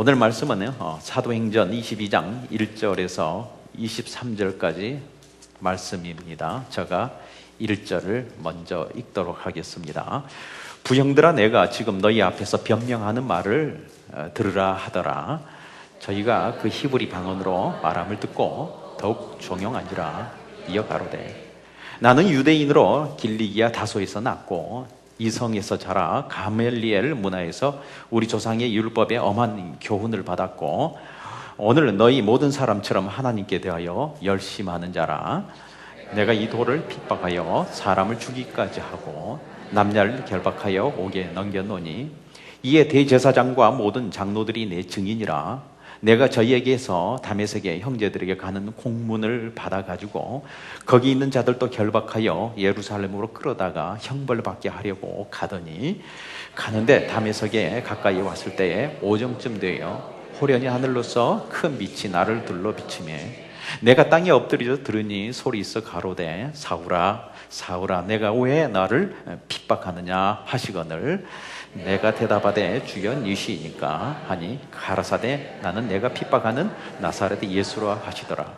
오늘 말씀은 사도행전 22장 1절에서 23절까지 말씀입니다. 제가 1절을 먼저 읽도록 하겠습니다. 부형들아, 내가 지금 너희 앞에서 변명하는 말을 들으라 하더라. 저희가 그 히브리 방언으로 말함을 듣고 더욱 종용한지라. 이어 가로되, 나는 유대인으로 길리기아 다소에서 났고 이성에서 자라 가멜리엘 문화에서 우리 조상의 율법에 엄한 교훈을 받았고 오늘 너희 모든 사람처럼 하나님께 대하여 열심하는 자라. 내가 이 돌을 핍박하여 사람을 죽이기까지 하고 남녀를 결박하여 옥에 넘겨놓으니 이에 대제사장과 모든 장로들이 내 증인이라. 내가 저희에게서 다메섹의 형제들에게 가는 공문을 받아가지고 거기 있는 자들도 결박하여 예루살렘으로 끌어다가 형벌받게 하려고 가더니 가는데 다메섹에 가까이 왔을 때에 오정쯤 되어 호련히 하늘로서 큰 빛이 나를 둘러 비치매 내가 땅에 엎드려 들으니 소리 있어 가로되, 사울아 사울아 내가 왜 나를 핍박하느냐 하시거늘 내가 대답하되 주여 니시니까 하니 가라사대 나는 내가 핍박하는 나사렛 예수라 하시더라.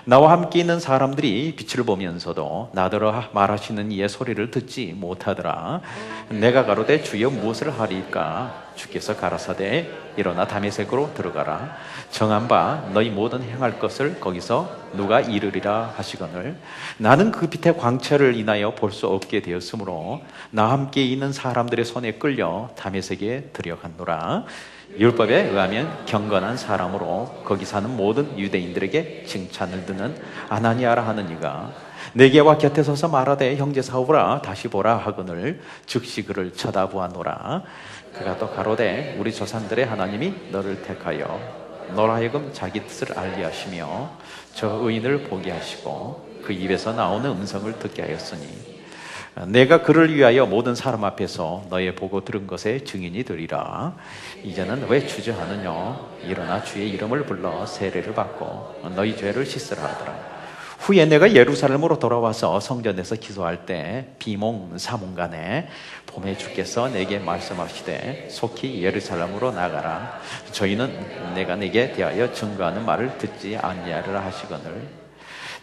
나와 함께 있는 사람들이 빛을 보면서도 나더러 말하시는 이의 소리를 듣지 못하더라. 내가 가로되 주여 무엇을 하리까? 주께서 가라사대 일어나 다메섹으로 들어가라. 정한 바 너희 모든 행할 것을 거기서 누가 이르리라 하시거늘 나는 그 빛의 광채를 인하여 볼 수 없게 되었으므로 나와 함께 있는 사람들의 손에 끌려 다메섹에 들여갔노라. 율법에 의하면 경건한 사람으로 거기 사는 모든 유대인들에게 칭찬을 듣는 아나니아라 하는 이가 내게와 곁에 서서 말하되, 형제 사울아 다시 보라 하거늘 즉시 그를 쳐다보았노라. 그가 또 가로되, 우리 조상들의 하나님이 너를 택하여 너로 하여금 자기 뜻을 알게 하시며 저 의인을 보게 하시고 그 입에서 나오는 음성을 듣게 하였으니 내가 그를 위하여 모든 사람 앞에서 너의 보고 들은 것에 증인이 되리라. 이제는 왜 주저하느냐? 일어나 주의 이름을 불러 세례를 받고 너희 죄를 씻으라 하더라. 후에 내가 예루살렘으로 돌아와서 성전에서 기도할 때 비몽 사몽간에 봄에 주께서 내게 말씀하시되 속히 예루살렘으로 나가라. 저희는 내가 내게 대하여 증거하는 말을 듣지 아니하리라 하시거늘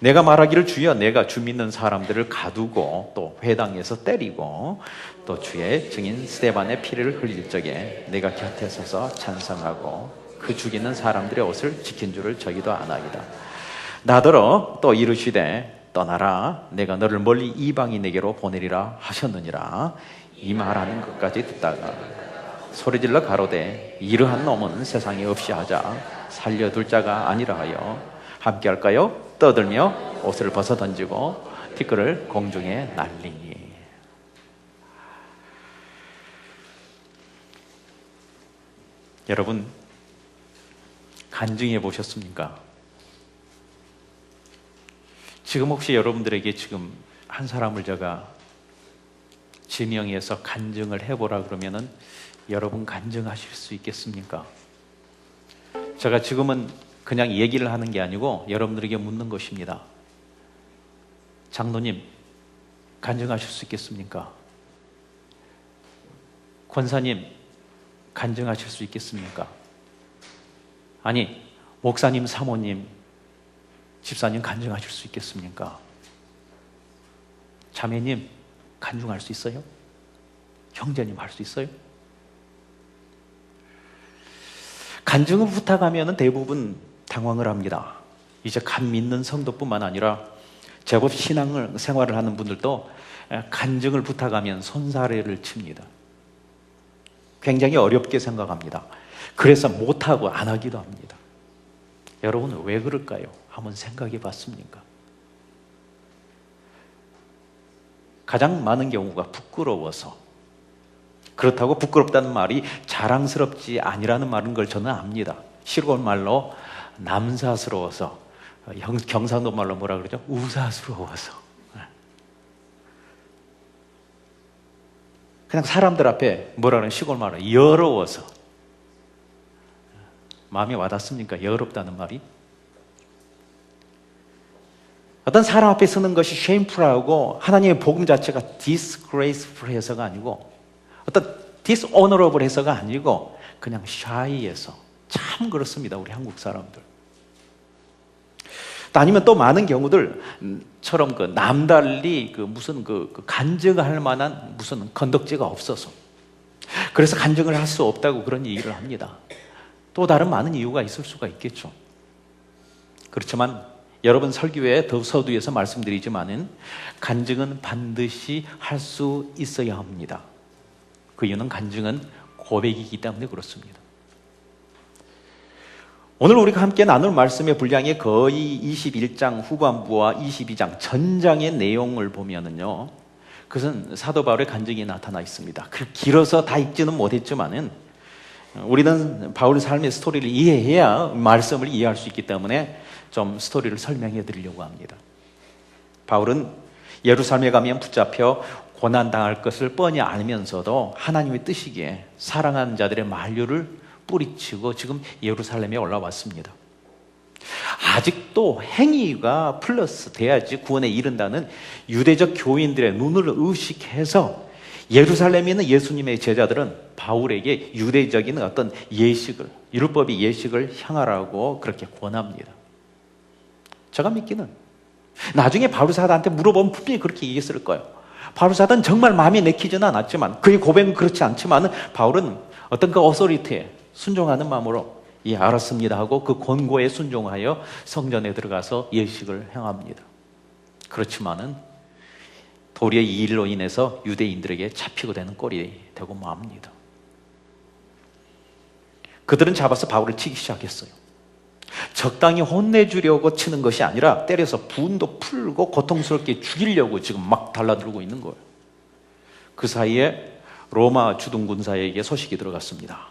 내가 말하기를 주여 내가 주 믿는 사람들을 가두고 또 회당에서 때리고 또 주의 증인 스데반의 피를 흘릴 적에 내가 곁에 서서 찬성하고 그 죽이는 사람들의 옷을 지킨 줄을 저희도 아나이다. 나더러 또 이르시되 떠나라. 내가 너를 멀리 이방인에게로 보내리라 하셨느니라. 이 말하는 것까지 듣다가 소리질러 가로되, 이러한 놈은 세상에 없이 하자. 살려둘 자가 아니라 하여 함께 할까요? 떠들며 옷을 벗어 던지고 티끌을 공중에 날리니. 여러분, 간증해 보셨습니까? 지금 혹시 여러분들에게 지금 한 사람을 제가 지명해서 간증을 해보라 그러면은 여러분 간증하실 수 있겠습니까? 제가 지금은 그냥 얘기를 하는 게 아니고 여러분들에게 묻는 것입니다. 장로님, 간증하실 수 있겠습니까? 권사님, 간증하실 수 있겠습니까? 아니, 목사님, 사모님, 집사님 간증하실 수 있겠습니까? 자매님, 간증할 수 있어요? 형제님 할 수 있어요? 간증을 부탁하면 대부분 당황을 합니다. 이제 갓 믿는 성도뿐만 아니라 제법 신앙생활을 하는 분들도 간증을 부탁하면 손사래를 칩니다. 굉장히 어렵게 생각합니다. 그래서 못하고 안 하기도 합니다. 여러분은 왜 그럴까요? 한번 생각해 봤습니까? 가장 많은 경우가 부끄러워서. 그렇다고 부끄럽다는 말이 자랑스럽지 아니라는 말인 걸 저는 압니다. 시골 말로 남사스러워서, 경상도 말로 뭐라 그러죠? 우사스러워서. 그냥 사람들 앞에 뭐라 그러는 시골 말로 여러워서. 마음에 와닿습니까? 여롭다는 말이? 어떤 사람 앞에 서는 것이 shameful하고 하나님의 복음 자체가 disgraceful 해서가 아니고 어떤 dishonorable 해서가 아니고 그냥 shy해서 참 그렇습니다. 우리 한국 사람들. 아니면 또 많은 경우들처럼 남달리 무슨 간증할 만한 무슨 건덕지가 없어서 그래서 간증을 할 수 없다고 그런 얘기를 합니다. 또 다른 많은 이유가 있을 수가 있겠죠. 그렇지만 여러분 설교에 더 서두에서 말씀드리지만은 간증은 반드시 할 수 있어야 합니다. 그 이유는 간증은 고백이기 때문에 그렇습니다. 오늘 우리가 함께 나눌 말씀의 분량이 거의 21장 후반부와 22장 전장의 내용을 보면은요, 그것은 사도 바울의 간증이 나타나 있습니다. 길어서 다 읽지는 못했지만은 우리는 바울의 삶의 스토리를 이해해야 말씀을 이해할 수 있기 때문에 좀 스토리를 설명해 드리려고 합니다. 바울은 예루살렘에 가면 붙잡혀 고난당할 것을 뻔히 알면서도 하나님의 뜻이기에 사랑하는 자들의 만류를 뿌리치고 지금 예루살렘에 올라왔습니다. 아직도 행위가 플러스 돼야지 구원에 이른다는 유대적 교인들의 눈을 의식해서 예루살렘에 있는 예수님의 제자들은 바울에게 유대적인 어떤 예식을, 율법의 예식을 향하라고 그렇게 권합니다. 제가 믿기는 나중에 바울사도한테 물어보면 분명히 그렇게 얘기했을 거예요. 바울사도는 정말 마음에 내키지는 않았지만, 그의 고백은 그렇지 않지만 바울은 어떤 그 어소리티에 순종하는 마음으로 예, 알았습니다 하고 그 권고에 순종하여 성전에 들어가서 예식을 행합니다. 그렇지만은 도리어 이 일로 인해서 유대인들에게 잡히고 되는 꼴이 되고 맙니다. 그들은 잡아서 바울을 치기 시작했어요. 적당히 혼내주려고 치는 것이 아니라 때려서 분도 풀고 고통스럽게 죽이려고 지금 막 달라들고 있는 거예요. 그 사이에 로마 주둔군사에게 소식이 들어갔습니다.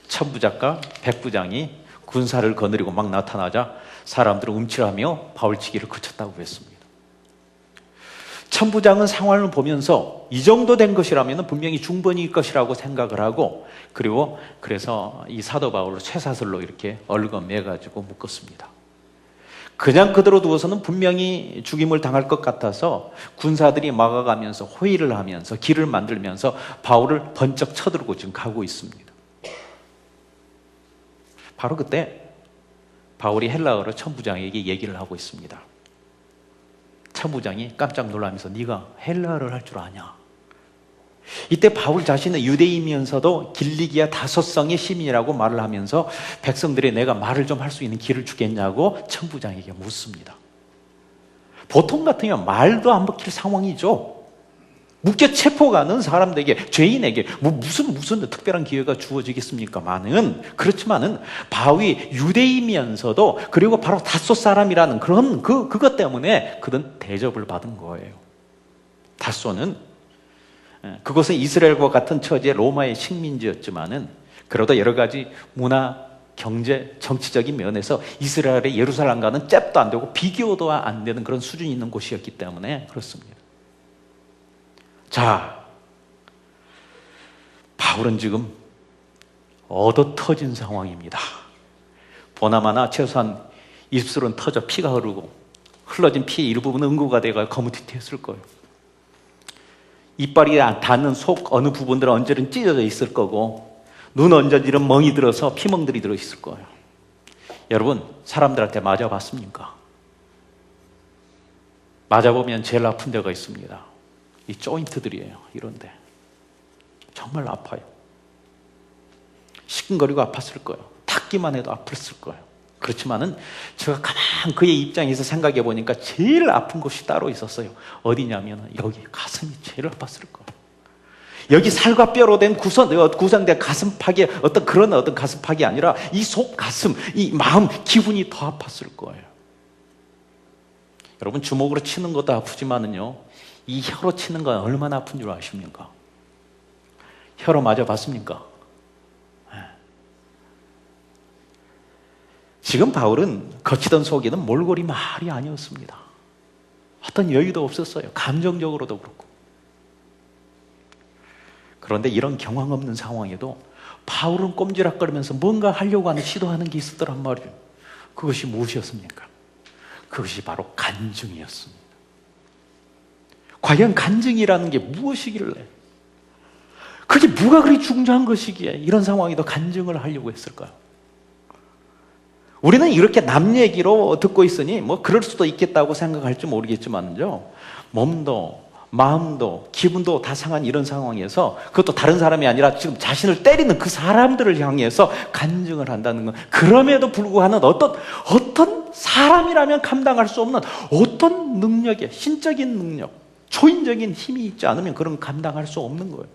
천부장과 백부장이 군사를 거느리고 막 나타나자 사람들은 움찔하며 바울치기를 그쳤다고 했습니다. 천부장은 상황을 보면서 이 정도 된 것이라면 분명히 중범일 것이라고 생각을 하고, 그래서 이 사도 바울을 쇠사슬로 이렇게 얽어매가지고 묶었습니다. 그냥 그대로 두어서는 분명히 죽임을 당할 것 같아서 군사들이 막아가면서 호위를 하면서 길을 만들면서 바울을 번쩍 쳐들고 지금 가고 있습니다. 바로 그때 바울이 헬라어로 천부장에게 얘기를 하고 있습니다. 천부장이 깜짝 놀라면서 네가 헬라어를 할 줄 아냐? 이때 바울 자신은 유대인이면서도 길리기아 다소성의 시민이라고 말을 하면서 백성들이 내가 말을 좀 할 수 있는 길을 주겠냐고 천부장에게 묻습니다. 보통 같으면 말도 안 먹힐 상황이죠. 묶여 체포가는 사람들에게, 죄인에게 무슨 특별한 기회가 주어지겠습니까만은, 그렇지만은 바울이 유대인이면서도 그리고 바로 다소 사람이라는 그런 그것 때문에 그는 대접을 받은 거예요. 다소는 그것은 이스라엘과 같은 처지의 로마의 식민지였지만은 그래도 여러 가지 문화, 경제, 정치적인 면에서 이스라엘의 예루살렘과는 잽도 안 되고 비교도 안 되는 그런 수준이 있는 곳이었기 때문에 그렇습니다. 자, 바울은 지금 얻어터진 상황입니다. 보나마나 최소한 입술은 터져 피가 흐르고 흘러진 피의 일부분은 응고가 돼가 거무튀튀했을 거예요. 이빨이 닿는 속 어느 부분들은 언제든 찢어져 있을 거고 눈 언저리는 멍이 들어서 피멍들이 들어있을 거예요. 여러분, 사람들한테 맞아봤습니까? 맞아보면 제일 아픈 데가 있습니다. 이 조인트들이에요. 이런데 정말 아파요. 시큰거리고 아팠을 거예요. 닿기만 해도 아팠을 거예요. 그렇지만은 제가 가만 그의 입장에서 생각해 보니까 제일 아픈 곳이 따로 있었어요. 어디냐면 여기 가슴이 제일 아팠을 거예요. 여기 살과 뼈로 된 구성된 가슴팍이 어떤 가슴팍이 아니라 이 속 가슴, 이 마음, 기분이 더 아팠을 거예요. 여러분, 주먹으로 치는 것도 아프지만은요, 이 혀로 치는 건 얼마나 아픈 줄 아십니까? 혀로 맞아봤습니까? 지금 바울은 거치던 속에는 몰골이 말이 아니었습니다. 어떤 여유도 없었어요. 감정적으로도 그렇고. 그런데 이런 경황 없는 상황에도 바울은 꼼지락거리면서 뭔가 하려고 하는 시도하는 게 있었더란 말이에요. 그것이 무엇이었습니까? 그것이 바로 간증이었습니다. 과연 간증이라는 게 무엇이길래, 그게 뭐가 그리 중요한 것이기에 이런 상황에도 간증을 하려고 했을까요? 우리는 이렇게 남 얘기로 듣고 있으니 뭐 그럴 수도 있겠다고 생각할지 모르겠지만요, 몸도 마음도 기분도 다 상한 이런 상황에서, 그것도 다른 사람이 아니라 지금 자신을 때리는 그 사람들을 향해서 간증을 한다는 건, 그럼에도 불구하고 어떤 사람이라면 감당할 수 없는 어떤 능력의 신적인 능력, 초인적인 힘이 있지 않으면 그런 감당할 수 없는 거예요.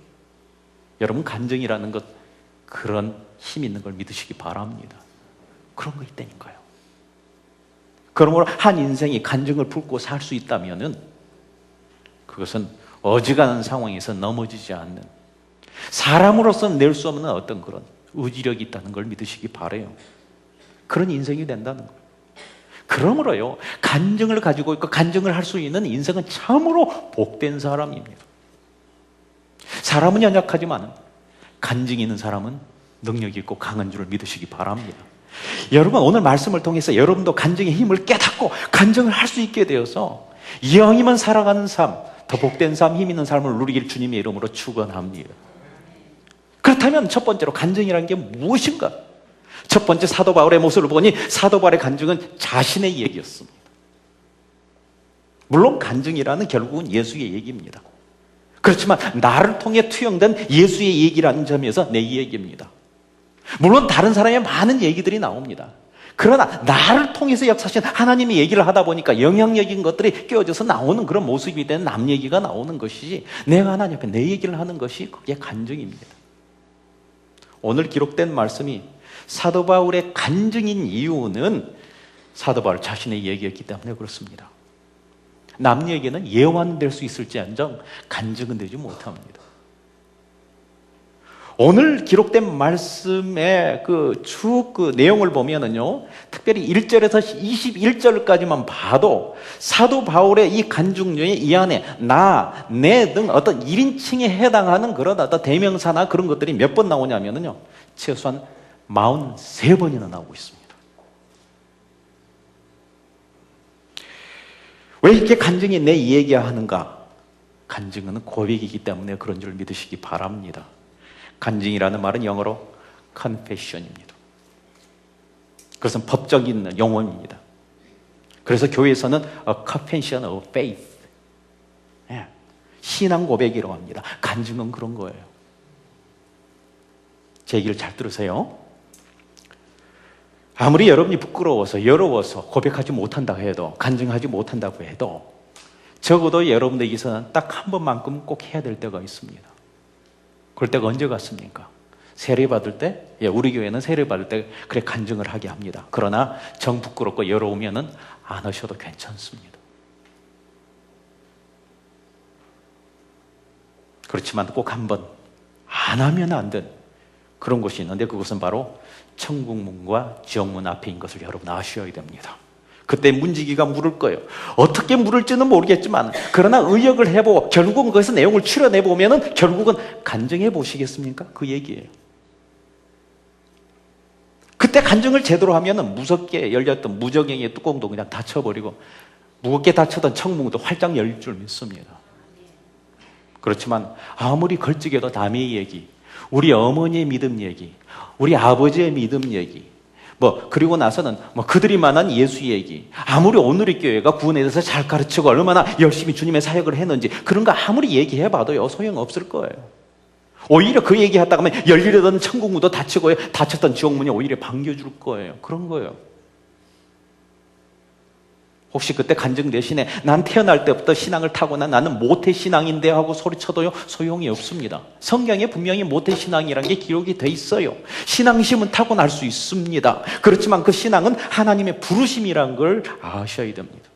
여러분, 간증이라는 것, 그런 힘 있는 걸 믿으시기 바랍니다. 그런 거 있다니까요. 그러므로 한 인생이 간증을 품고 살 수 있다면은 그것은 어지간한 상황에서 넘어지지 않는, 사람으로서는 낼 수 없는 어떤 그런 의지력이 있다는 걸 믿으시기 바라요. 그런 인생이 된다는 거예요. 그러므로요, 간증을 가지고 있고 간증을 할 수 있는 인생은 참으로 복된 사람입니다. 사람은 연약하지만 간증이 있는 사람은 능력이 있고 강한 줄을 믿으시기 바랍니다. 여러분, 오늘 말씀을 통해서 여러분도 간증의 힘을 깨닫고 간증을 할 수 있게 되어서 영이만 살아가는 삶, 더 복된 삶, 힘 있는 삶을 누리길 주님의 이름으로 축원합니다. 그렇다면 첫 번째로 간증이라는 게 무엇인가? 첫 번째, 사도 바울의 모습을 보니 사도 바울의 간증은 자신의 얘기였습니다. 물론 간증이라는 결국은 예수의 얘기입니다. 그렇지만 나를 통해 투영된 예수의 얘기라는 점에서 내 얘기입니다. 물론 다른 사람의 많은 얘기들이 나옵니다. 그러나 나를 통해서 역사하신 하나님의 얘기를 하다 보니까 영향력인 것들이 끼워져서 나오는 그런 모습이 된 남 얘기가 나오는 것이지, 내가 하나님 앞에 내 얘기를 하는 것이 그게 간증입니다. 오늘 기록된 말씀이 사도 바울의 간증인 이유는 사도 바울 자신의 얘기였기 때문에 그렇습니다. 남 얘기는 예완될 수 있을지언정 간증은 되지 못합니다. 오늘 기록된 말씀의 쭉 내용을 보면은요, 특별히 1절에서 21절까지만 봐도 사도 바울의 이 간증료의 이 안에 나, 내 등 어떤 1인칭에 해당하는 그런 어떤 대명사나 그런 것들이 몇 번 나오냐면은요, 최소한 43번이나 나오고 있습니다. 왜 이렇게 간증이 내 얘기하는가? 간증은 고백이기 때문에 그런 줄 믿으시기 바랍니다. 간증이라는 말은 영어로 confession입니다. 그것은 법적인 용어입니다. 그래서 교회에서는 a confession of faith, 신앙 고백이라고 합니다. 간증은 그런 거예요. 제 얘기를 잘 들으세요. 아무리 여러분이 부끄러워서 여러워서 고백하지 못한다고 해도, 간증하지 못한다고 해도 적어도 여러분들에게서는 딱 한 번만큼 꼭 해야 될 때가 있습니다. 그럴 때가 언제 같습니까? 세례 받을 때, 우리 교회는 세례 받을 때 그래 간증을 하게 합니다. 그러나 정 부끄럽고 여러우면은 안 하셔도 괜찮습니다. 그렇지만 꼭 한 번 안 하면 안 된 그런 곳이 있는데, 그것은 바로 천국문과 지옥문 앞인 것을 여러분 아셔야 됩니다. 그때 문지기가 물을 거예요. 어떻게 물을지는 모르겠지만, 그러나 의역을 해보고 결국은 거기서 내용을 추려내보면은 결국은 간증해 보시겠습니까? 그 얘기예요. 그때 간증을 제대로 하면은 무섭게 열렸던 무적행의 뚜껑도 그냥 닫혀버리고 무겁게 닫혔던 천국문도 활짝 열릴 줄 믿습니다. 그렇지만 아무리 걸찍여도 남의 얘기, 우리 어머니의 믿음 얘기, 우리 아버지의 믿음 얘기, 그리고 나서는 그들이 만난 예수 얘기, 아무리 오늘의 교회가 구원에 대해서 잘 가르치고 얼마나 열심히 주님의 사역을 했는지 그런 거 아무리 얘기해봐도요, 소용없을 거예요. 오히려 그 얘기하다가 하면 열리려던 천국문도 닫히고요, 닫혔던 지옥문이 오히려 반겨줄 거예요. 그런 거예요. 혹시 그때 간증 대신에 난 태어날 때부터 신앙을 타고난 나는 모태신앙인데 하고 소리쳐도요, 소용이 없습니다. 성경에 분명히 모태신앙이라는 게 기록이 돼 있어요. 신앙심은 타고날 수 있습니다. 그렇지만 그 신앙은 하나님의 부르심이라는 걸 아셔야 됩니다.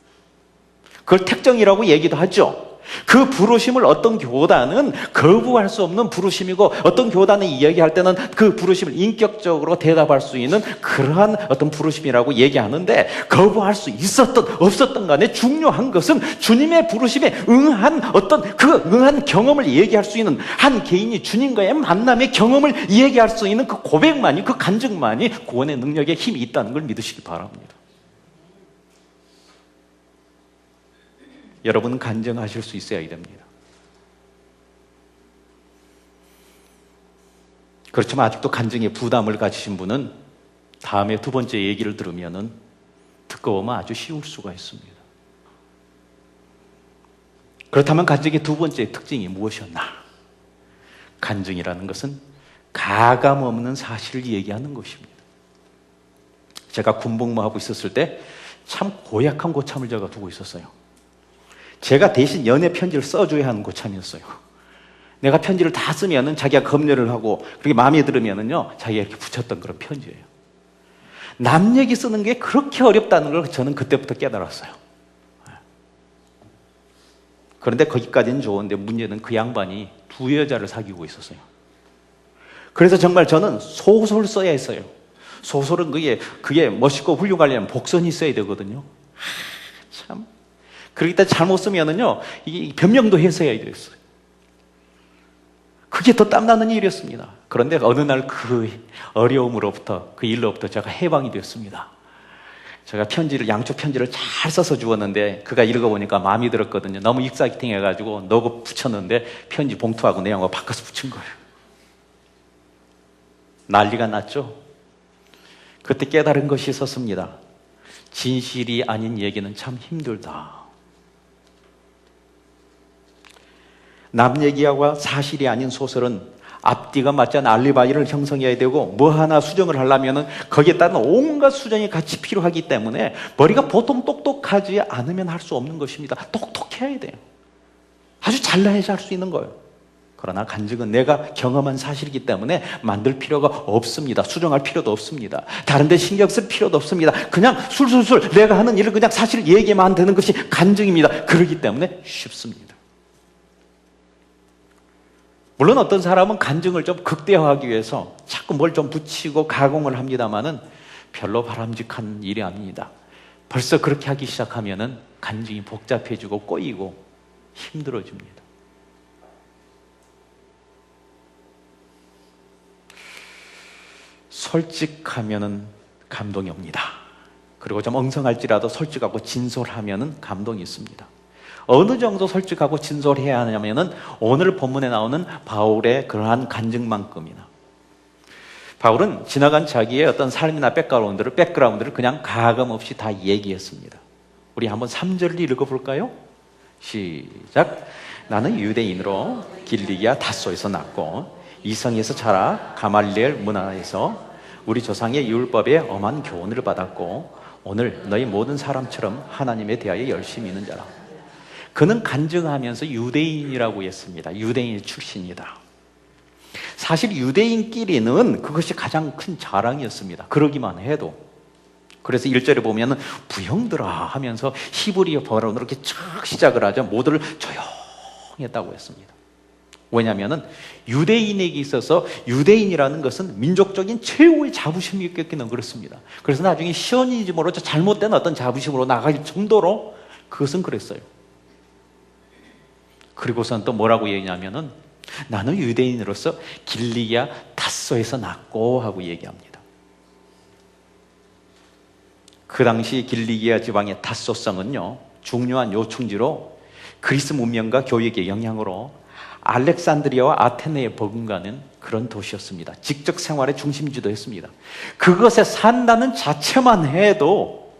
그걸 택정이라고 얘기도 하죠. 그 부르심을 어떤 교단은 거부할 수 없는 부르심이고, 어떤 교단이 이야기할 때는 그 부르심을 인격적으로 대답할 수 있는 그러한 어떤 부르심이라고 얘기하는데, 거부할 수 있었던 없었던 간에 중요한 것은 주님의 부르심에 응한 어떤 그 응한 경험을 얘기할 수 있는, 한 개인이 주님과의 만남의 경험을 얘기할 수 있는 그 고백만이, 그 간증만이 구원의 능력에 힘이 있다는 걸 믿으시기 바랍니다. 여러분은 간증하실 수 있어야 됩니다. 그렇지만 아직도 간증에 부담을 가지신 분은 다음에 두 번째 얘기를 들으면은 듣고 보면 아주 쉬울 수가 있습니다. 그렇다면 간증의 두 번째 특징이 무엇이었나? 간증이라는 것은 가감 없는 사실을 얘기하는 것입니다. 제가 군복무하고 있었을 때 참 고약한 고참을 제가 두고 있었어요. 제가 대신 연애 편지를 써줘야 하는 고참이었어요. 내가 편지를 다 쓰면은 자기가 검열을 하고 그렇게 마음에 들으면은요, 자기가 이렇게 붙였던 그런 편지예요. 남 얘기 쓰는 게 그렇게 어렵다는 걸 저는 그때부터 깨달았어요. 그런데 거기까지는 좋은데 문제는 그 양반이 두 여자를 사귀고 있었어요. 그래서 정말 저는 소설 써야 했어요. 소설은 그게 멋있고 훌륭하려면 복선이 있어야 되거든요. 참. 그러기 때문에 잘못 쓰면은요, 이게 변명도 해서야 됐어요. 그게 더 땀나는 일이었습니다. 그런데 어느 날 그 어려움으로부터, 그 일로부터 제가 해방이 되었습니다. 제가 양쪽 편지를 잘 써서 주었는데 그가 읽어보니까 마음이 들었거든요. 너무 익사이팅해가지고 너고 붙였는데 편지 봉투하고 내용하고 바꿔서 붙인 거예요. 난리가 났죠. 그때 깨달은 것이 있었습니다. 진실이 아닌 얘기는 참 힘들다. 남 얘기하고 사실이 아닌 소설은 앞뒤가 맞지 않은 알리바이를 형성해야 되고 뭐 하나 수정을 하려면 거기에 따른 온갖 수정이 같이 필요하기 때문에 머리가 보통 똑똑하지 않으면 할 수 없는 것입니다. 똑똑해야 돼요. 아주 잘나야지 할 수 있는 거예요. 그러나 간증은 내가 경험한 사실이기 때문에 만들 필요가 없습니다. 수정할 필요도 없습니다. 다른 데 신경 쓸 필요도 없습니다. 그냥 술술술 내가 하는 일을 그냥 사실 얘기만 되는 것이 간증입니다. 그렇기 때문에 쉽습니다. 물론 어떤 사람은 간증을 좀 극대화하기 위해서 자꾸 뭘 좀 붙이고 가공을 합니다만은 별로 바람직한 일이 아닙니다. 벌써 그렇게 하기 시작하면은 간증이 복잡해지고 꼬이고 힘들어집니다. 솔직하면은 감동이 옵니다. 그리고 좀 엉성할지라도 솔직하고 진솔하면은 감동이 있습니다. 어느 정도 솔직하고 진솔해야 하냐면은 오늘 본문에 나오는 바울의 그러한 간증만큼이나. 바울은 지나간 자기의 어떤 삶이나 백그라운드를 그냥 가감 없이 다 얘기했습니다. 우리 한번 3절을 읽어볼까요? 시작. 나는 유대인으로 길리기아 다소에서 났고 이성에서 자라 가말리엘 문화에서 우리 조상의 율법에 엄한 교훈을 받았고 오늘 너희 모든 사람처럼 하나님에 대하여 열심히 있는 자라. 그는 간증하면서 유대인이라고 했습니다. 유대인 출신이다. 사실 유대인끼리는 그것이 가장 큰 자랑이었습니다. 그러기만 해도. 그래서 1절에 보면 부형들아 하면서 히브리어 번호로 이렇게 쫙 시작을 하죠. 모두를 조용했다고 했습니다. 왜냐하면 유대인에게 있어서 유대인이라는 것은 민족적인 최고의 자부심이 있겠기는 그렇습니다. 그래서 나중에 시오니즘으로 잘못된 어떤 자부심으로 나갈 정도로 그것은 그랬어요. 그리고선 또 뭐라고 얘기하냐면은 나는 유대인으로서 길리기아 다소에서 났고 하고 얘기합니다. 그 당시 길리기아 지방의 다소성은요, 중요한 요충지로 그리스 문명과 교육의 영향으로 알렉산드리아와 아테네에 버금가는 그런 도시였습니다. 직접 생활의 중심지도 했습니다. 그것에 산다는 자체만 해도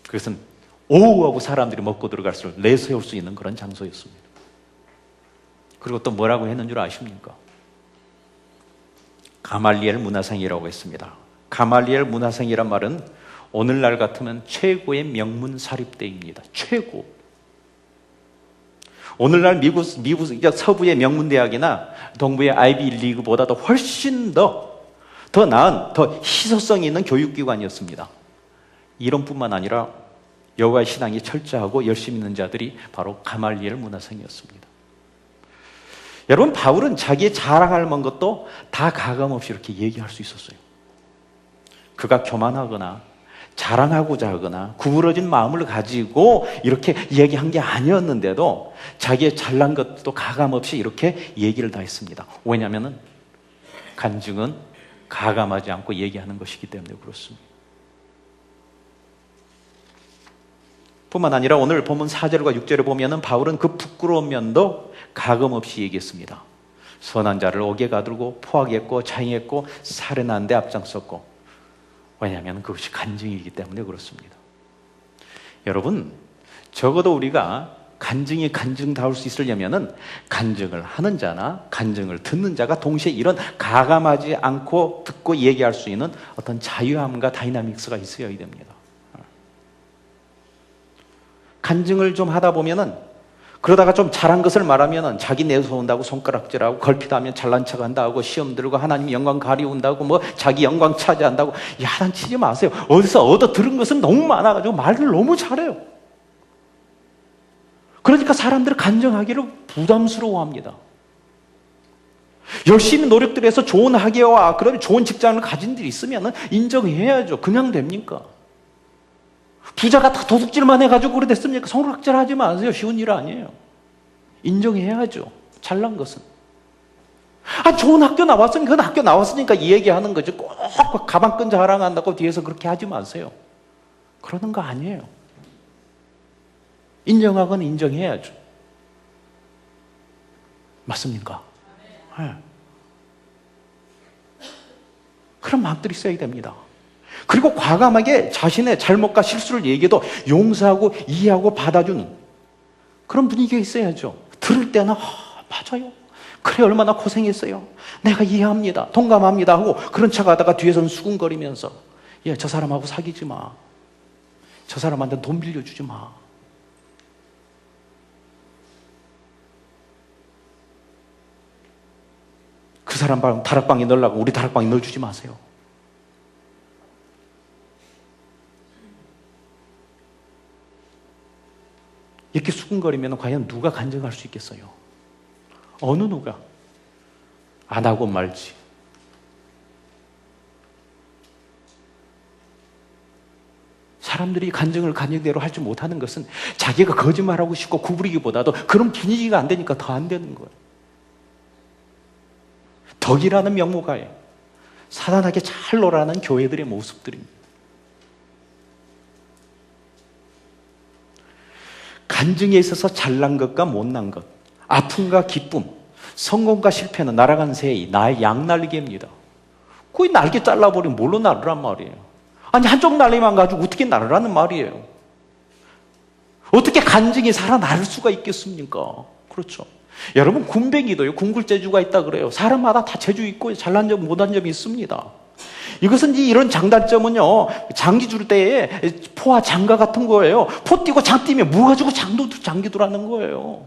그것은 오우하고 사람들이 먹고 들어갈수록 내세울 수 있는 그런 장소였습니다. 그리고 또 뭐라고 했는 줄 아십니까? 가말리엘 문화생이라고 했습니다. 가말리엘 문화생이란 말은 오늘날 같으면 최고의 명문 사립대입니다. 최고. 오늘날 미국 서부의 명문대학이나 동부의 아이비 리그보다도 훨씬 더 나은, 더 희소성이 있는 교육기관이었습니다. 이론뿐만 아니라 여호와의 신앙이 철저하고 열심히 있는 자들이 바로 가말리엘 문화생이었습니다. 여러분, 바울은 자기의 자랑할 만한 것도 다 가감없이 이렇게 얘기할 수 있었어요. 그가 교만하거나 자랑하고자 하거나 구부러진 마음을 가지고 이렇게 얘기한 게 아니었는데도 자기의 잘난 것도 가감없이 이렇게 얘기를 다 했습니다. 왜냐하면 간증은 가감하지 않고 얘기하는 것이기 때문에 그렇습니다. 뿐만 아니라 오늘 본문 4절과 6절에 보면 바울은 그 부끄러운 면도 가감없이 얘기했습니다. 선한 자를 옥에 가두고 포악했고 자행했고 살인하는 데 앞장섰고 왜냐하면 그것이 간증이기 때문에 그렇습니다. 여러분, 적어도 우리가 간증이 간증다울 수 있으려면은 간증을 하는 자나 간증을 듣는 자가 동시에 이런 가감하지 않고 듣고 얘기할 수 있는 어떤 자유함과 다이나믹스가 있어야 됩니다. 간증을 좀 하다 보면은, 그러다가 좀 잘한 것을 말하면은 자기 내세운다고 손가락질하고, 걸핏하면 잘난 척 한다고, 시험 들고 하나님 영광 가리운다고, 뭐 자기 영광 차지한다고 야단치지 마세요. 어디서 얻어 들은 것은 너무 많아가지고 말을 너무 잘해요. 그러니까 사람들은 간증하기를 부담스러워합니다. 열심히 노력들 해서 좋은 학예와 그런 좋은 직장을 가진 들이 있으면 인정해야죠. 그냥 됩니까? 부자가 다 도둑질만 해가지고 그래 됐습니까? 손가락질 하지 마세요. 쉬운 일 아니에요. 인정해야죠. 잘난 것은. 좋은 학교 나왔으니까, 그 학교 나왔으니까 이 얘기하는 거죠. 꼭 가방끈 자랑한다고 뒤에서 그렇게 하지 마세요. 그러는 거 아니에요. 인정하건 인정해야죠. 맞습니까? 네. 그런 마음들이 있어야 됩니다. 그리고 과감하게 자신의 잘못과 실수를 얘기해도 용서하고 이해하고 받아주는 그런 분위기가 있어야죠. 들을 때는 맞아요. 그래, 얼마나 고생했어요. 내가 이해합니다. 동감합니다 하고 그런 척 하다가 뒤에서는 수군거리면서 저 사람하고 사귀지 마. 저 사람한테 돈 빌려주지 마. 그 사람 다락방에 넣으려고 우리 다락방에 넣어주지 마세요. 이렇게 수군거리면 과연 누가 간증할 수 있겠어요? 어느 누가? 안 하고 말지. 사람들이 간증을 간증대로 할 줄 못하는 것은 자기가 거짓말하고 싶고 구부리기보다도 그런 분위기가 안 되니까 더 안 되는 거예요. 덕이라는 명목하에 사단하게 잘 놀아나는 교회들의 모습들입니다. 간증에 있어서 잘난 것과 못난 것, 아픔과 기쁨, 성공과 실패는 날아간 새의 나의 양날개입니다. 거의 날개 잘라버리면 뭘로 나르란 말이에요. 한쪽 날개만 가지고 어떻게 나르라는 말이에요. 어떻게 간증이 살아날 수가 있겠습니까? 그렇죠. 여러분, 군뱅이도요, 궁굴재주가 있다 그래요. 사람마다 다 재주 있고 잘난 점, 못한 점이 있습니다. 이것은 이런 장단점은요, 장기 줄 때에 포와 장과 같은 거예요. 포 띄고 장 띄면 뭐 가지고 장기 두라는 거예요.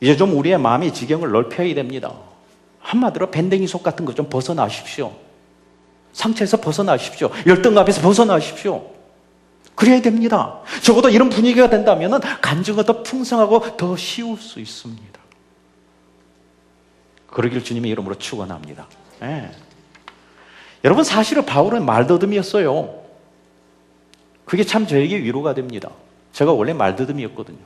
이제 좀 우리의 마음의 지경을 넓혀야 됩니다. 한마디로 밴댕이 속 같은 거 좀 벗어나십시오. 상처에서 벗어나십시오. 열등감에서 벗어나십시오. 그래야 됩니다. 적어도 이런 분위기가 된다면 간증은 더 풍성하고 더 쉬울 수 있습니다. 그러길 주님의 이름으로 축원합니다. 네. 여러분, 사실은 바울은 말더듬이었어요. 그게 참 저에게 위로가 됩니다. 제가 원래 말더듬이었거든요.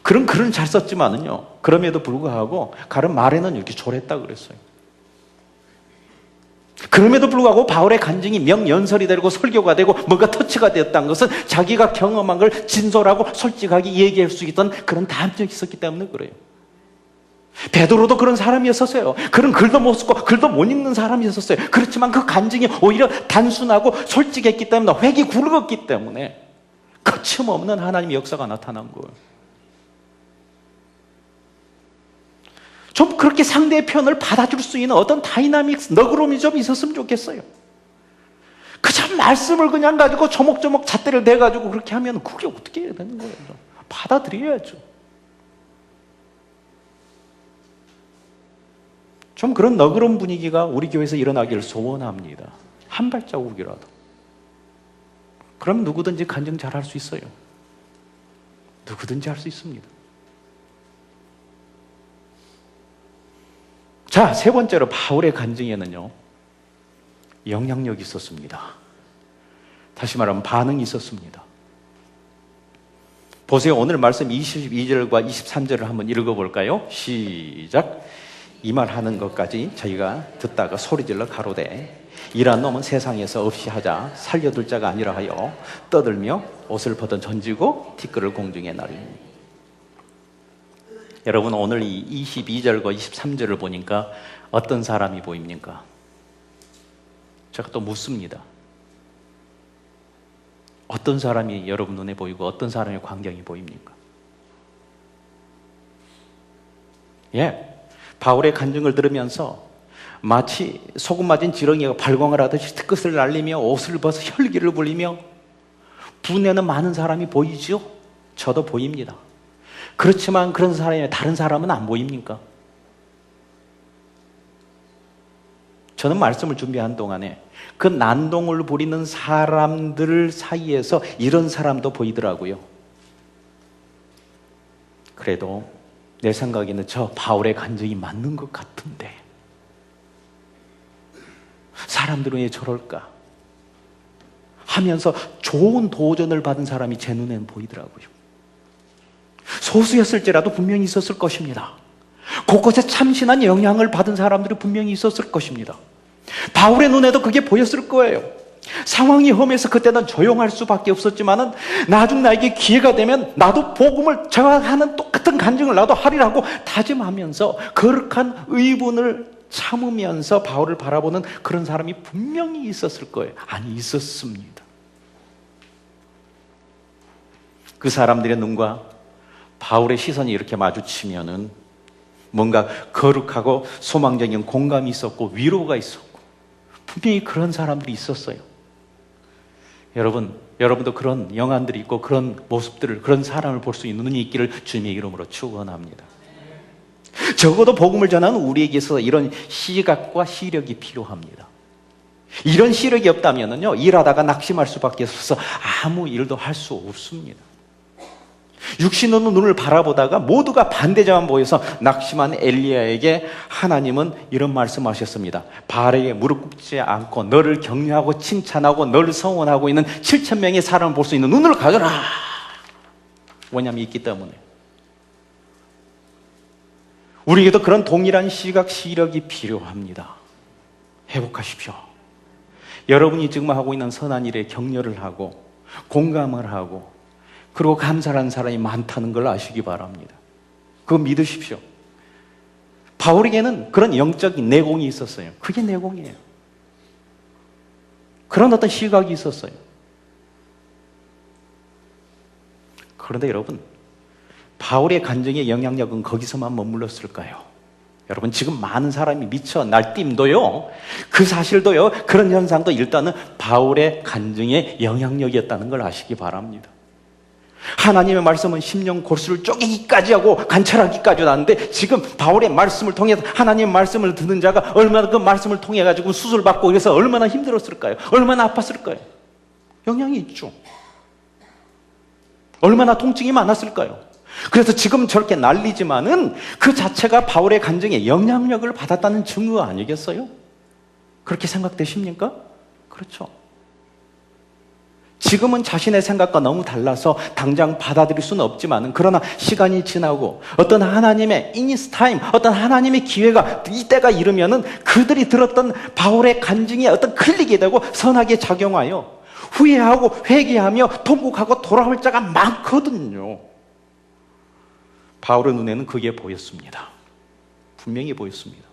그런 글은 잘 썼지만은요, 그럼에도 불구하고 가른 말에는 이렇게 졸했다 그랬어요. 그럼에도 불구하고 바울의 간증이 명연설이 되고 설교가 되고 뭔가 터치가 되었다는 것은 자기가 경험한 걸 진솔하고 솔직하게 얘기할 수 있던 그런 담력이 있었기 때문에 그래요. 베드로도 그런 사람이었었어요. 그런 글도 못 쓰고 글도 못 읽는 사람이었었어요. 그렇지만 그 간증이 오히려 단순하고 솔직했기 때문에, 획이 굵었기 때문에 거침없는 하나님의 역사가 나타난 거예요. 좀 그렇게 상대의 편을 받아줄 수 있는 어떤 다이나믹스, 너그러움이 좀 있었으면 좋겠어요. 그저 말씀을 그냥 가지고 조목조목 잣대를 대가지고 그렇게 하면 그게 어떻게 해야 되는 거예요? 받아들여야죠. 좀 그런 너그러운 분위기가 우리 교회에서 일어나기를 소원합니다. 한 발자국이라도. 그럼 누구든지 간증 잘할 수 있어요. 누구든지 할 수 있습니다. 자, 세 번째로 바울의 간증에는요, 영향력이 있었습니다. 다시 말하면 반응이 있었습니다. 보세요. 오늘 말씀 22절과 23절을 한번 읽어볼까요? 시작. 이 말 하는 것까지 저희가 듣다가 소리질러 가로되 이란 놈은 세상에서 없이 하자 살려둘 자가 아니라 하여 떠들며 옷을 벗어 던지고 티끌을 공중에 날리니. 여러분, 오늘 이 22절과 23절을 보니까 어떤 사람이 보입니까? 제가 또 묻습니다. 어떤 사람이 여러분 눈에 보이고 어떤 사람의 광경이 보입니까? 바울의 간증을 들으면서 마치 소금 맞은 지렁이가 발광을 하듯이 끝을 날리며 옷을 벗어 혈기를 불리며 분내는 많은 사람이 보이죠? 저도 보입니다. 그렇지만 그런 사람이 다른 사람은 안 보입니까? 저는 말씀을 준비한 동안에 그 난동을 부리는 사람들 사이에서 이런 사람도 보이더라고요. 그래도 내 생각에는 저 바울의 간증이 맞는 것 같은데 사람들은 왜 저럴까 하면서 좋은 도전을 받은 사람이 제 눈에는 보이더라고요. 소수였을지라도 분명히 있었을 것입니다. 곳곳에 참신한 영향을 받은 사람들이 분명히 있었을 것입니다. 바울의 눈에도 그게 보였을 거예요. 상황이 험해서 그때는 조용할 수밖에 없었지만은 나중 나에게 기회가 되면 나도 복음을 저하는 똑같은 간증을 나도 하리라고 다짐하면서 거룩한 의분을 참으면서 바울을 바라보는 그런 사람이 분명히 있었을 거예요. 아니, 있었습니다. 그 사람들의 눈과 바울의 시선이 이렇게 마주치면은 뭔가 거룩하고 소망적인 공감이 있었고 위로가 있었고 분명히 그런 사람들이 있었어요. 여러분도 그런 영안들이 있고 그런 모습들을, 그런 사람을 볼 수 있는 눈이 있기를 주님의 이름으로 축원합니다. 적어도 복음을 전하는 우리에게 있어서 이런 시각과 시력이 필요합니다. 이런 시력이 없다면요, 일하다가 낙심할 수밖에 없어서 아무 일도 할 수 없습니다. 육신으로 눈을 바라보다가 모두가 반대자만 보여서 낙심한 엘리야에게 하나님은 이런 말씀하셨습니다. 바알에게 무릎 꿇지 않고 너를 격려하고 칭찬하고 너를 성원하고 있는 7,000명의 사람을 볼 수 있는 눈을 가져라. 왜냐하면 있기 때문에. 우리에게도 그런 동일한 시각, 시력이 필요합니다. 회복하십시오. 여러분이 지금 하고 있는 선한 일에 격려를 하고 공감을 하고 그리고 감사하는 사람이 많다는 걸 아시기 바랍니다. 그거 믿으십시오. 바울에게는 그런 영적인 내공이 있었어요. 그게 내공이에요. 그런 어떤 시각이 있었어요. 그런데 여러분, 바울의 간증의 영향력은 거기서만 머물렀을까요? 여러분, 지금 많은 사람이 미쳐 날뛰임도요, 그 사실도요, 그런 현상도 일단은 바울의 간증의 영향력이었다는 걸 아시기 바랍니다. 하나님의 말씀은 심령 골수를 쪼개기까지 하고 관찰하기까지 하는데 지금 바울의 말씀을 통해서 하나님의 말씀을 듣는 자가 얼마나 그 말씀을 통해 가지고 수술받고 그래서 얼마나 힘들었을까요? 얼마나 아팠을까요? 영향이 있죠. 얼마나 통증이 많았을까요? 그래서 지금 저렇게 난리지만은 그 자체가 바울의 간증에 영향력을 받았다는 증거 아니겠어요? 그렇게 생각되십니까? 그렇죠. 지금은 자신의 생각과 너무 달라서 당장 받아들일 수는 없지만은 그러나 시간이 지나고 어떤 하나님의 in his time, 어떤 하나님의 기회가 이때가 이르면은 그들이 들었던 바울의 간증이 어떤 클릭이 되고 선하게 작용하여 후회하고 회개하며 통곡하고 돌아올 자가 많거든요. 바울의 눈에는 그게 보였습니다. 분명히 보였습니다.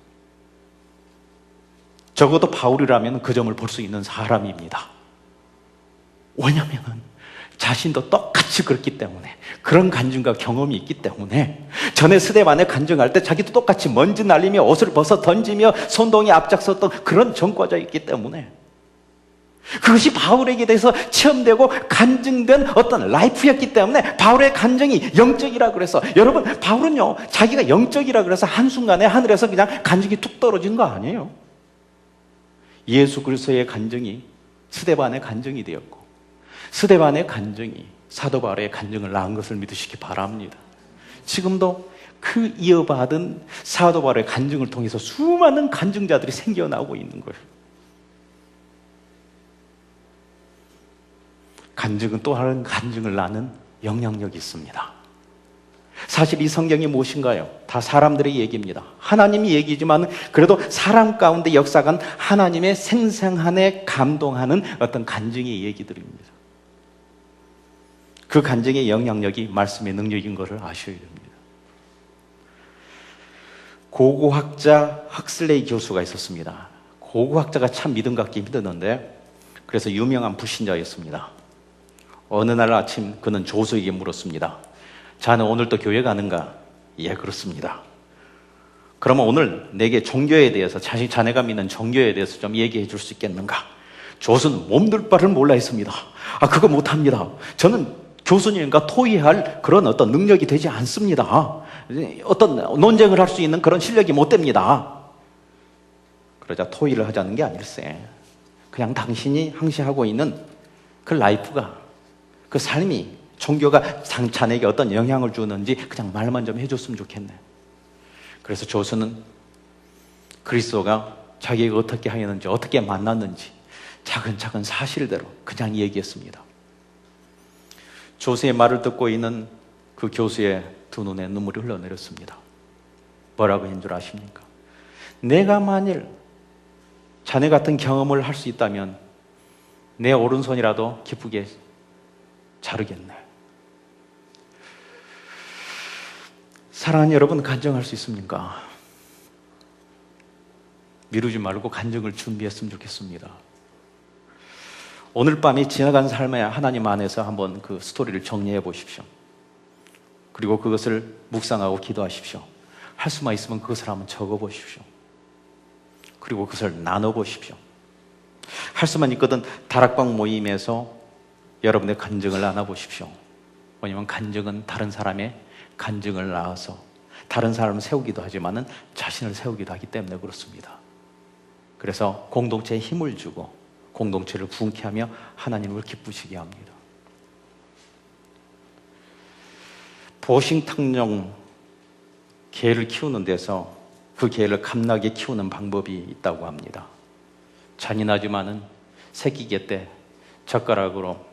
적어도 바울이라면 그 점을 볼 수 있는 사람입니다. 왜냐하면 자신도 똑같이 그렇기 때문에, 그런 간증과 경험이 있기 때문에 전에 스데반에 간증할 때 자기도 똑같이 먼지 날리며 옷을 벗어 던지며 손동이 앞장섰던 그런 전과자였기 때문에 그것이 바울에게 대해서 체험되고 간증된 어떤 라이프였기 때문에 바울의 간증이 영적이라 그래서, 여러분, 바울은요 자기가 영적이라 그래서 한순간에 하늘에서 그냥 간증이 툭 떨어진 거 아니에요. 예수 그리스도의 간증이 스데반의 간증이 되었고 스데반의 간증이 사도 바울의 간증을 낳은 것을 믿으시기 바랍니다. 지금도 그 이어받은 사도 바울의 간증을 통해서 수많은 간증자들이 생겨나고 있는 거예요. 간증은 또 다른 간증을 낳는 영향력이 있습니다. 사실 이 성경이 무엇인가요? 다 사람들의 얘기입니다. 하나님이 얘기지만 그래도 사람 가운데 역사간 하나님의 생생함에 감동하는 어떤 간증의 얘기들입니다. 그 간증의 영향력이 말씀의 능력인 것을 아셔야 됩니다. 고고학자 헉슬레이 교수가 있었습니다. 고고학자가 참 믿음 갖기 힘드는데, 그래서 유명한 불신자였습니다. 어느 날 아침 그는 조수에게 물었습니다. 자네 오늘도 교회 가는가? 예, 그렇습니다. 그러면 오늘 내게 종교에 대해서, 자네가 믿는 종교에 대해서 좀 얘기해 줄 수 있겠는가? 조수는 몸둘 바를 몰라 했습니다. 그거 못합니다. 저는 교수님과 토의할 그런 어떤 능력이 되지 않습니다. 어떤 논쟁을 할 수 있는 그런 실력이 못 됩니다. 그러자 토의를 하자는 게 아닐세. 그냥 당신이 항시하고 있는 그 라이프가, 그 삶이, 종교가 자네에게 어떤 영향을 주는지 그냥 말만 좀 해줬으면 좋겠네. 그래서 조수는 그리스도가 자기가 어떻게 하였는지, 어떻게 만났는지 차근차근 사실대로 그냥 얘기했습니다. 조수의 말을 듣고 있는 그 교수의 두 눈에 눈물이 흘러내렸습니다. 뭐라고 한 줄 아십니까? 내가 만일 자네 같은 경험을 할 수 있다면 내 오른손이라도 기쁘게 자르겠네. 사랑하는 여러분, 간증할 수 있습니까? 미루지 말고 간증을 준비했으면 좋겠습니다. 오늘 밤이 지나간 삶에 하나님 안에서 한번 그 스토리를 정리해 보십시오. 그리고 그것을 묵상하고 기도하십시오. 할 수만 있으면 그것을 한번 적어 보십시오. 그리고 그것을 나눠 보십시오. 할 수만 있거든 다락방 모임에서 여러분의 간증을 나눠 보십시오. 왜냐하면 간증은 다른 사람의 간증을 낳아서 다른 사람을 세우기도 하지만은 자신을 세우기도 하기 때문에 그렇습니다. 그래서 공동체에 힘을 주고 공동체를 부흥케 하며 하나님을 기쁘시게 합니다. 보싱탕용 개를 키우는 데서 그 개를 갓나게 키우는 방법이 있다고 합니다. 잔인하지만은 새끼개 때 젓가락으로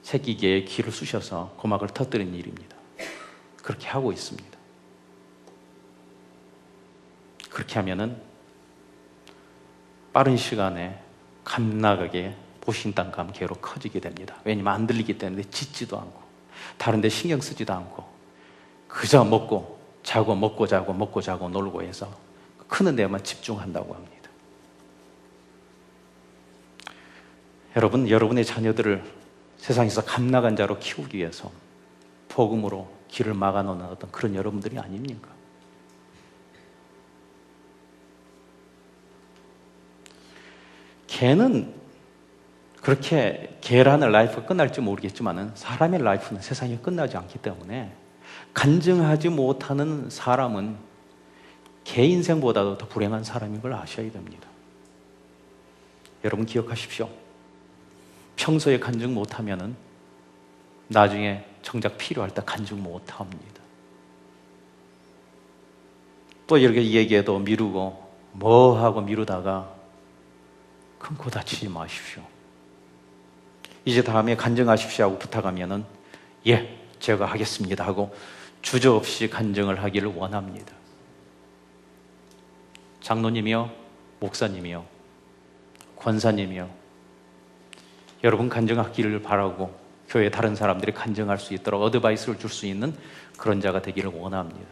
새끼개의 귀를 쑤셔서 고막을 터뜨리는 일입니다. 그렇게 하고 있습니다. 그렇게 하면은 빠른 시간에 갓나가게 보신탕감 개로 커지게 됩니다. 왜냐면 안 들리기 때문에 짖지도 않고 다른 데 신경 쓰지도 않고 그저 먹고 자고 먹고 자고 먹고 자고 놀고 해서 크는 데만 집중한다고 합니다. 여러분, 여러분의 자녀들을 세상에서 갓나간 자로 키우기 위해서 복음으로 길을 막아놓는 어떤 그런 여러분들이 아닙니까? 개는 그렇게 개라는 라이프가 끝날지 모르겠지만 사람의 라이프는 세상에 끝나지 않기 때문에 간증하지 못하는 사람은 개 인생보다도 더 불행한 사람인 걸 아셔야 됩니다. 여러분 기억하십시오. 평소에 간증 못하면 나중에 정작 필요할 때 간증 못합니다. 또 이렇게 얘기해도 미루고 뭐하고 미루다가 금고 다치지 마십시오. 이제 다음에 간증하십시오 하고 부탁하면은 예, 제가 하겠습니다 하고 주저없이 간증을 하기를 원합니다. 장로님이요, 목사님이요, 권사님이요, 여러분 간증하기를 바라고 교회 다른 사람들이 간증할 수 있도록 어드바이스를 줄 수 있는 그런 자가 되기를 원합니다.